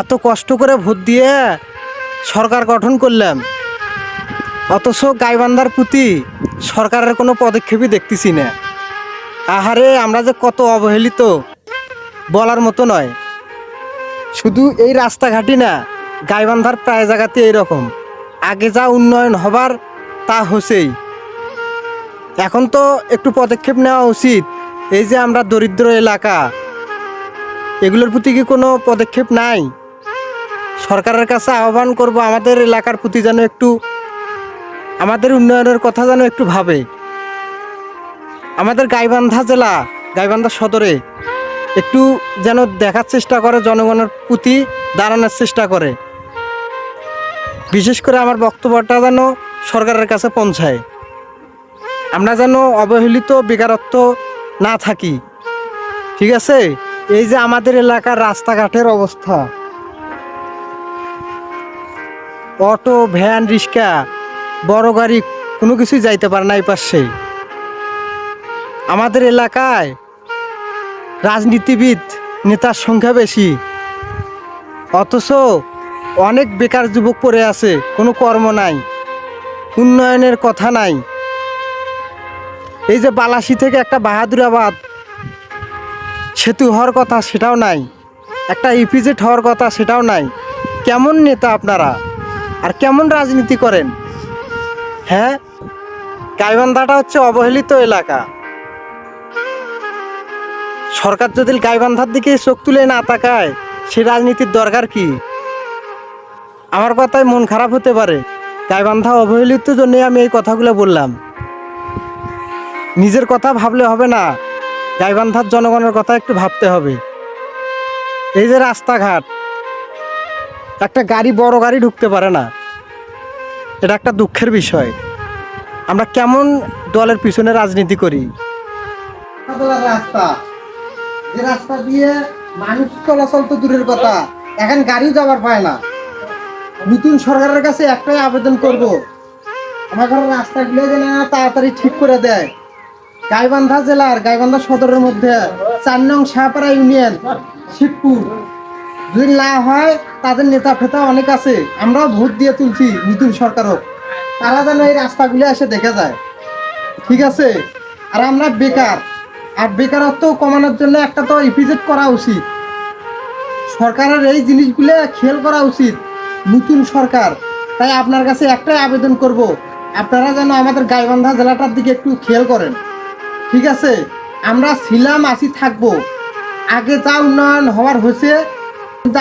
এত কষ্ট করে ভোট দিয়ে সরকার গঠন করলাম, অথচ গাইবান্ধার প্রতি সরকারের কোনো পদক্ষেপই দেখতেছি না। আহারে, আমরা যে কত অবহেলিত বলার মতো নয়। শুধু এই রাস্তাঘাটই না, গাইবান্ধার প্রায় জায়গাতে এইরকম। আগে যা উন্নয়ন হবার তা হছেই। এখন তো একটু পদক্ষেপ নেওয়া উচিত। এই যে আমরা দরিদ্র এলাকা, এগুলোর প্রতি কি কোনো পদক্ষেপ নাই? সরকারের কাছে আহ্বান করব, আমাদের এলাকার প্রতি যেন একটু, আমাদের উন্নয়নের কথা যেন একটু ভাবে। আমাদের গাইবান্ধা জেলা, গাইবান্ধা সদরে একটু যেন দেখার চেষ্টা করে, জনগণের প্রতি দাঁড়ানোর চেষ্টা করে। বিশেষ করে আমার বক্তব্যটা যেন সরকারের কাছে পৌঁছায়। আমরা যেন অবহেলিত, বেকারত্ব না থাকি। ঠিক আছে? এই যে আমাদের এলাকার রাস্তাঘাটের অবস্থা, অটো, ভ্যান, রিক্সা, বড় গাড়ি কোনো কিছুই যাইতে পারে না এই পাশে। আমাদের এলাকায় রাজনীতিবিদ, নেতার সংখ্যা বেশি, অথচ অনেক বেকার যুবক পড়ে আছে, কোনো কর্ম নাই, উন্নয়নের কথা নাই। এই যে বালাসী থেকে একটা বাহাদুরাবাদ সেতু হওয়ার কথা, সেটাও নাই। একটা ইপিজেড হওয়ার কথা, সেটাও নাই। কেমন নেতা আপনারা, আর কেমন রাজনীতি করেন? হ্যাঁ, গাইবান্ধাটা হচ্ছে অবহেলিত এলাকা। সরকার যদি গাইবান্ধার দিকে চোখ তুলে না তাকায়, সে রাজনীতির দরকার কি? আমার কথায় মন খারাপ হতে পারে, গাইবান্ধা অবহেলিত জন্যে আমি এই কথাগুলো বললাম। নিজের কথা ভাবলে হবে না, গাইবান্ধার জনগণের কথা একটু ভাবতে হবে। এই যে রাস্তাঘাট, একটা গাড়ি, বড় গাড়ি ঢুকতে পারে না, এটা একটা দুঃখের বিষয়। আমরা কেমন দলের পিছনে রাজনীতি করি? রাস্তা, যে রাস্তা দিয়ে মানুষ চলাচল তো দূরের কথা, এখন গাড়িও যাবার পায় না। নতুন সরকারের কাছে একটাই আবেদন করব, আমার ঘরের রাস্তাগুলো যেন তাড়াতাড়ি ঠিক করে দেয়। গাইবান্ধা জেলার, গাইবান্ধা সদরের মধ্যে 4 নং শাহপাড়া ইউনিয়ন, শিবপুর, যদি না হয়, তাদের নেতা ফেতা অনেক আছে, আমরাও ভোট দিয়ে তুলছি নতুন সরকারও, তারা যেন এই রাস্তাগুলো এসে দেখে যায়। ঠিক আছে? আর আমরা বেকার, আর বেকারত্ব কমানোর জন্য একটা তো ইপিজেড করা উচিত। সরকারের এই জিনিসগুলো খেয়াল করা উচিত, নতুন সরকার। তাই আপনার কাছে একটাই আবেদন করব, আপনারা যেন আমাদের গাইবান্ধা জেলাটার দিকে একটু খেয়াল করেন। ঠিক আছে? আমরা ছিলাম, আছি, থাকবো। আগে যা উন্নয়ন হওয়ার হয়েছে, কিন্তু